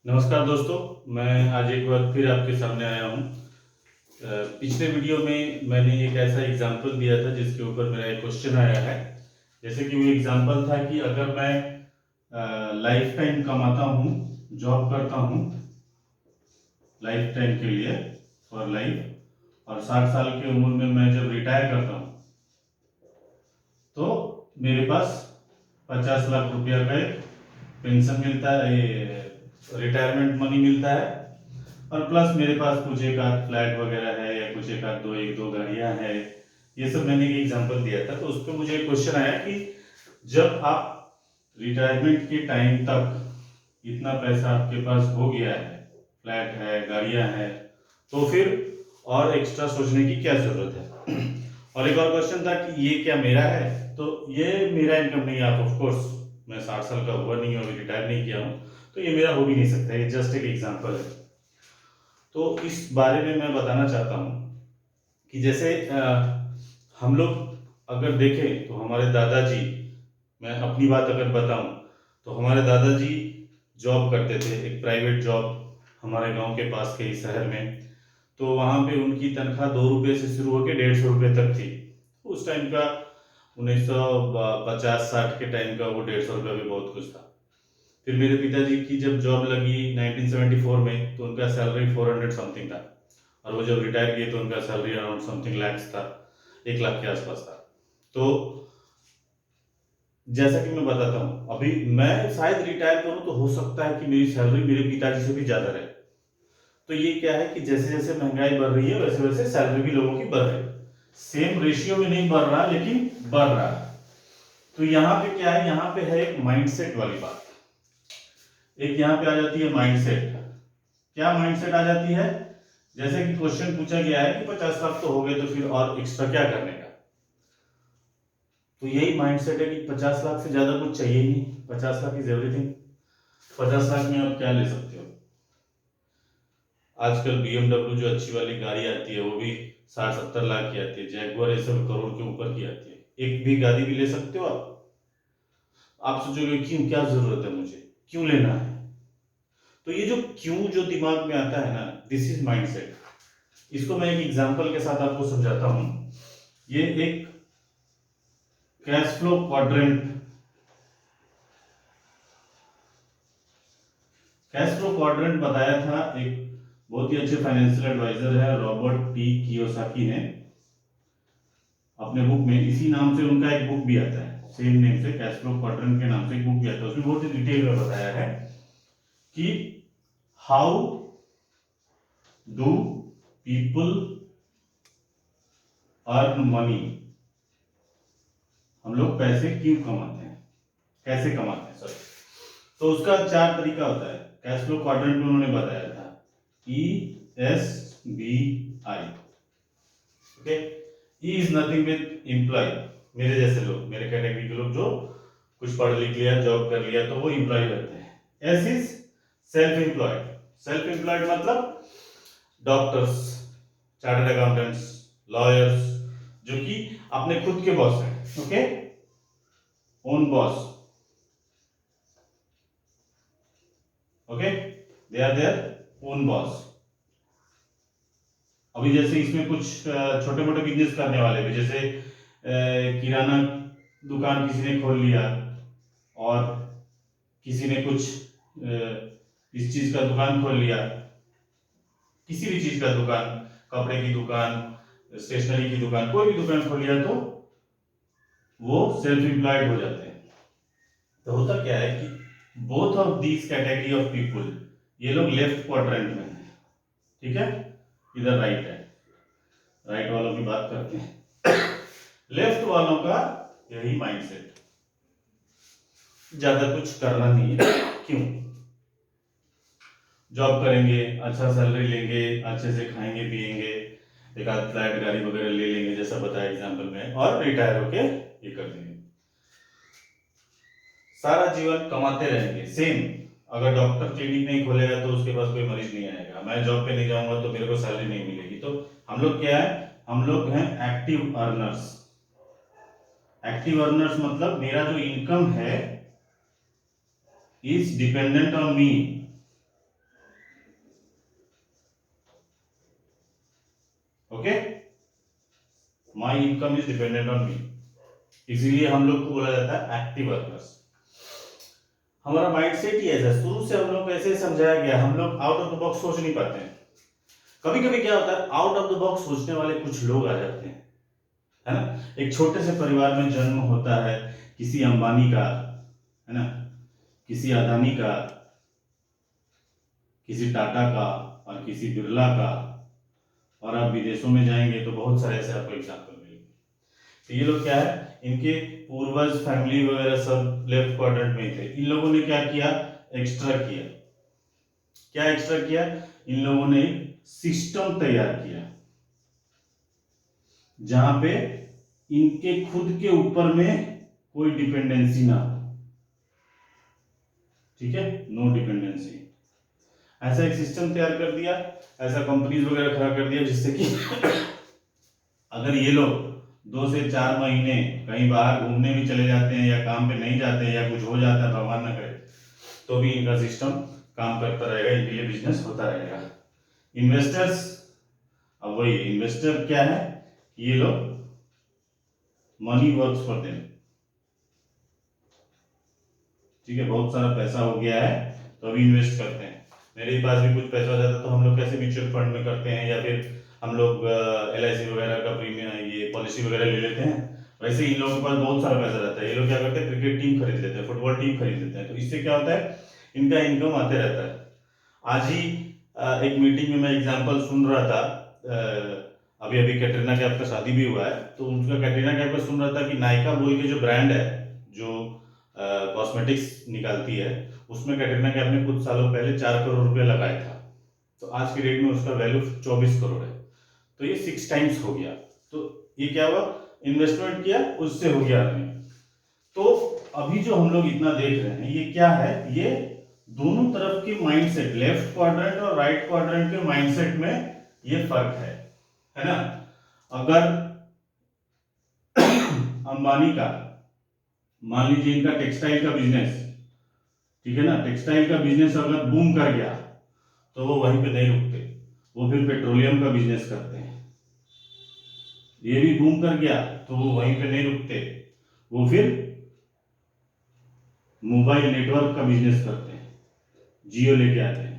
नमस्कार दोस्तों, मैं आज एक बार फिर आपके सामने आया हूँ। पिछले वीडियो में मैंने एक ऐसा एग्जाम्पल दिया था जिसके ऊपर मेरा एक क्वेश्चन आया है। जैसे कि वो एग्जाम्पल था कि अगर मैं लाइफ टाइम कमाता हूँ, जॉब करता हूँ लाइफ टाइम के लिए फॉर लाइफ, और 60 साल की उम्र में मैं जब रिटायर करता हूँ तो मेरे पास 50 लाख रुपया का एक पेंशन मिलता है, ये रिटायरमेंट मनी मिलता है। और प्लस मेरे पास कुछ एक आध फ्लैट वगैरह है या कुछ एक दो गाड़ियां हैं। ये सब मैंने एक एग्जांपल दिया था, तो उस पर मुझे क्वेश्चन आया कि जब आप रिटायरमेंट के टाइम तक इतना पैसा आपके पास हो गया है, फ्लैट है, गाड़ियां हैं, तो फिर और एक्स्ट्रा सोचने की क्या जरूरत है। और एक और क्वेश्चन था कि ये क्या मेरा है, तो ये मेरा इनकम नहीं है। आप ऑफ कोर्स, मैं 60 साल का हुआ नहीं हूँ, अभी रिटायर नहीं किया हूँ, तो ये मेरा हो भी नहीं सकता। ये जस्ट एक एग्जांपल है। तो इस बारे में मैं बताना चाहता हूँ कि जैसे हम लोग अगर देखें तो हमारे दादाजी, मैं अपनी बात अगर बताऊं तो हमारे दादाजी जॉब करते थे, एक प्राइवेट जॉब हमारे गांव के पास के ही शहर में। तो वहाँ पे उनकी तनख्वाह 2 रुपये से शुरू होकर 150 रुपये तक थी। उस टाइम का 1950-60 के टाइम का वो 150 रुपये भी बहुत कुछ था। फिर मेरे पिताजी की जब जॉब लगी 1974 में, तो उनका सैलरी 400 समथिंग था। और वो जब रिटायर किए तो उनका सैलरी अराउंड समथिंग लैक्स था, 1 लाख के आसपास था। तो जैसा कि मैं बताता हूँ, अभी मैं शायद रिटायर करूँ तो हो सकता है कि मेरी सैलरी मेरे पिताजी से भी ज्यादा रहे। तो ये क्या है कि जैसे जैसे महंगाई बढ़ रही है वैसे वैसे सैलरी भी लोगों की बढ़ रही है। सेम रेशियो में नहीं बढ़ रहा, लेकिन बढ़ रहा है। तो यहाँ पे क्या है, यहाँ पे है एक माइंडसेट वाली बात। एक यहाँ पे आ जाती है माइंडसेट। क्या माइंडसेट आ जाती है? जैसे कि क्वेश्चन पूछा गया है कि 50 लाख तो हो गए, तो फिर और एक्स्ट्रा क्या करने का। तो यही माइंडसेट है कि 50 लाख से ज्यादा कुछ चाहिए ही नहीं। 50 लाख इज एवरीथिंग। 50 लाख में आप क्या ले सकते हो? आजकल BMW जो अच्छी वाली गाड़ी आती है वो भी 60-70 लाख की आती है। जैगुआर ये सब करोड़ के ऊपर की आती है। एक भी गाड़ी भी ले सकते हो आप। आप सोचोगे क्यों, क्या जरूरत है मुझे, क्यों लेना है? तो ये जो क्यों जो दिमाग में आता है ना, दिस इज माइंडसेट। इसको मैं एक एग्जांपल के साथ आपको समझाता हूं। ये एक cash flow quadrant, cash flow quadrant बताया था एक बहुत ही अच्छे फाइनेंशियल एडवाइजर है रॉबर्ट टी कियोसाकी ने अपने बुक में। इसी नाम से उनका एक बुक भी आता है, सेम नेम से, कैश फ्लो क्वाड्रेंट के नाम से एक बुक भी आता है। उसमें बहुत ही डिटेल में बताया है कि how do people earn money. हम लोग पैसे क्यों कमाते हैं, कैसे कमाते हैं, सॉरी। तो उसका 4 तरीका होता है। कैश फ्लो क्वाड्रेंट में उन्होंने बताया था ESBI। Okay, E is nothing with employ. मेरे जैसे लोग, मेरे कैटेगरी के लोग जो कुछ पढ़ लिख लिया, जॉब कर लिया, तो वो एम्प्लॉय रहते हैं। S is self employed. Self employed मतलब डॉक्टर्स, चार्टर्ड अकाउंटेंट्स, लॉयर्स, जो कि अपने खुद के बॉस हैं। Okay, own boss. Okay, they are their own boss. अभी जैसे इसमें कुछ छोटे मोटे बिजनेस करने वाले भी, जैसे किराना दुकान किसी ने खोल लिया, और किसी ने कुछ इस चीज का दुकान खोल लिया, किसी भी चीज का दुकान, कपड़े की दुकान, स्टेशनरी की दुकान, कोई भी दुकान खोल लिया, तो वो सेल्फ एम्प्लॉयड हो जाते हैं। तो होता क्या है कि both of these category of people, ये लोग लेफ्ट क्वाड्रेंट में है, ठीक है, इधर राइट है। राइट वालों की बात करते हैं। लेफ्ट वालों का यही माइंडसेट, ज्यादा कुछ करना नहीं है। क्यों? जॉब करेंगे, अच्छा सैलरी लेंगे, अच्छे से खाएंगे पिएंगे, एक आध फ्लैट गाड़ी वगैरह ले लेंगे जैसा बताया एग्जाम्पल में, और रिटायर होके ये कर देंगे। सारा जीवन कमाते रहेंगे सेम। अगर डॉक्टर क्लिनिक नहीं खोलेगा तो उसके पास कोई मरीज नहीं आएगा। मैं जॉब पे नहीं जाऊंगा तो मेरे को सैलरी नहीं मिलेगी। तो हम लोग क्या है, हम लोग हैं एक्टिव अर्नर्स। एक्टिव अर्नर्स मतलब मेरा जो इनकम है is dependent on me. Okay, my income is dependent on me, इसीलिए हम लोग को बोला जाता है एक्टिव अर्नर्स। हमारा माइंडसेट ही ऐसा, शुरू से हम लोग को ऐसे समझाया गया, हम लोग आउट ऑफ द बॉक्स सोच नहीं पाते हैं। कभी कभी क्या होता है, आउट ऑफ द बॉक्स सोचने वाले कुछ लोग आ जाते हैं, है ना। एक छोटे से परिवार में जन्म होता है, किसी अंबानी का, है ना, किसी अदानी का, किसी टाटा का और किसी बिरला का, और आप विदेशों में जाएंगे तो बहुत सारे ऐसे आपको एग्जाम्पल मिलेंगे। तो ये लोग क्या है, इनके पूर्वज फैमिली वगैरह सब लेफ्ट क्वाड्रेंट में थे। इन लोगों ने क्या किया, एक्स्ट्रा किया। क्या एक्स्ट्रा किया, इन लोगों ने सिस्टम तैयार किया जहां पे इनके खुद के ऊपर में कोई डिपेंडेंसी ना हो, ठीक है, नो डिपेंडेंसी। ऐसा एक सिस्टम तैयार कर दिया, ऐसा कंपनीज वगैरह खड़ा कर दिया, जिससे कि अगर ये लोग 2 से 4 महीने कहीं बाहर घूमने भी चले जाते हैं या काम पे नहीं जाते हैं या कुछ हो जाता है, भगवान न करे, तो भी इनका सिस्टम काम करता रहेगा, इनके लिए बिजनेस होता रहेगा। इन्वेस्टर्स, अब वही इन्वेस्टर क्या है, ये लोग मनी वर्क्स फॉर देम, ठीक है, बहुत सारा पैसा हो गया है तो अभी इन्वेस्ट करते हैं। मेरे पास भी कुछ पैसा हो जाता है तो हम लोग कैसे म्यूचुअल फंड में करते हैं, या फिर हम लोग LIC वगैरह का प्रीमियम ये पॉलिसी वगैरह ले लेते हैं। वैसे इन लोगों के पास बहुत सारा पैसा रहता है, ये लोग क्या करते हैं, क्रिकेट टीम खरीद लेते हैं, फुटबॉल टीम खरीद लेते हैं, तो इससे क्या होता है, इनका इनकम आते रहता है। आज ही एक मीटिंग में मैं एग्जाम्पल सुन रहा था, अभी अभी कैटरीना कैफ का शादी भी हुआ है, तो उनका कैटरीना कैफ का सुन रहा था कि नायका बोल के जो ब्रांड है, जो कॉस्मेटिक्स निकालती है, उसमें कैटरीना कैफ ने कुछ सालों पहले 4 करोड़ रुपया लगाया था, तो आज की डेट में उसका वैल्यू 24 करोड़ है, तो ये 6 टाइम्स हो गया। तो ये क्या हुआ, इन्वेस्टमेंट किया, उससे हो गया अर्निंग। तो अभी जो हम लोग इतना देख रहे हैं, ये क्या है, ये दोनों तरफ के माइंडसेट, लेफ्ट क्वाड्रेंट और राइट क्वाड्रेंट के माइंडसेट में ये फर्क है ना। अगर अंबानी का, मान लीजिए इनका टेक्सटाइल का बिजनेस, ठीक है ना, टेक्सटाइल का बिजनेस अगर बूम कर गया तो वो वहीं पे नहीं रुकते, वो फिर पेट्रोलियम का बिजनेस करते हैं। ये भी बूम कर गया तो वो वहीं पे नहीं रुकते, वो फिर मोबाइल नेटवर्क का बिजनेस करते हैं, जियो लेके आते हैं,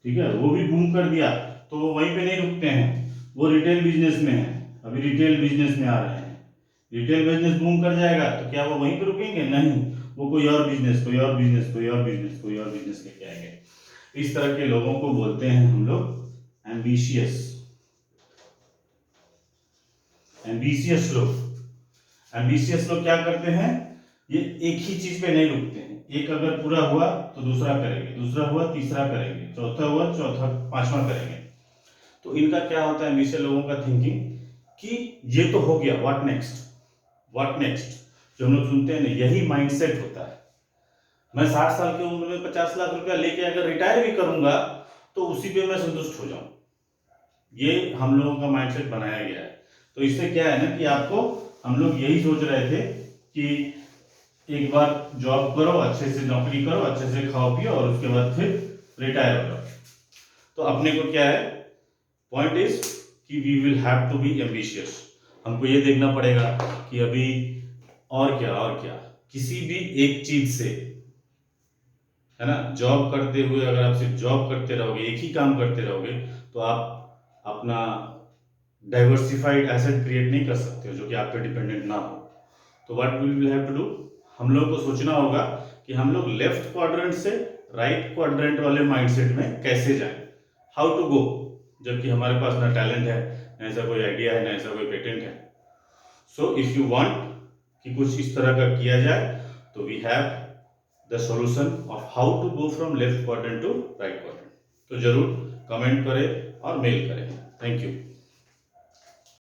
ठीक है, वो भी बूम कर दिया तो वो वहीं पे नहीं रुकते हैं, वो रिटेल बिजनेस में है, अभी रिटेल बिजनेस में आ रहे हैं। रिटेल बिजनेस बूम कर जाएगा तो क्या वो वहीं पे रुकेंगे, नहीं, वो कोई और बिजनेस, कोई और बिजनेस, कोई और बिजनेस, कोई और बिजनेस लेके आएंगे। इस तरह के लोगों को बोलते हैं हम लोग एम्बिशियस, एम्बिशियस लोग। एम्बिशियस लोग क्या करते हैं, ये एक ही चीज पे नहीं रुकते हैं, एक अगर पूरा हुआ तो दूसरा करेंगे, दूसरा हुआ तीसरा करेंगे, चौथा हुआ चौथा पांचवा करेंगे। तो इनका क्या होता है, एम्बिशियस लोगों का थिंकिंग कि ये तो हो गया, व्हाट नेक्स्ट, व्हाट नेक्स्ट, जो हम लोग सुनते हैं ना, यही माइंडसेट होता है। मैं 60 साल की उम्र में 50 लाख रुपया लेके अगर रिटायर भी करूंगा तो उसी पे मैं संतुष्ट हो जाऊं, ये हम लोगों का माइंडसेट बनाया गया है। तो इससे क्या है ना कि आपको, हम लोग यही सोच रहे थे कि एक बार जॉब करो, अच्छे से नौकरी करो, अच्छे से खाओ पियो और उसके बाद फिर रिटायर हो जाओ। तो अपने को क्या है, पॉइंट इज कि we will have to be ambitious. हमको ये देखना पड़ेगा कि अभी और क्या, और क्या, किसी भी एक चीज से, है ना, जॉब करते हुए अगर आप सिर्फ जॉब करते रहोगे, एक ही काम करते रहोगे, तो आप अपना डाइवर्सिफाइड एसेट क्रिएट नहीं कर सकते हो जो कि आप पे डिपेंडेंट ना हो। तो what we will have to do, हम लोग को सोचना होगा कि हम लोग लेफ्ट क्वाड्रेंट से राइट क्वाड्रेंट वाले माइंडसेट में कैसे जाएं, हाउ टू गो, जबकि हमारे पास ना टैलेंट है, ना ऐसा कोई आइडिया है, ना ऐसा कोई पेटेंट है। सो इफ यू वांट कि कुछ इस तरह का किया जाए, तो we have the solution of how to go from left quadrant to right quadrant. तो जरूर कमेंट करें और मेल करें। Thank you.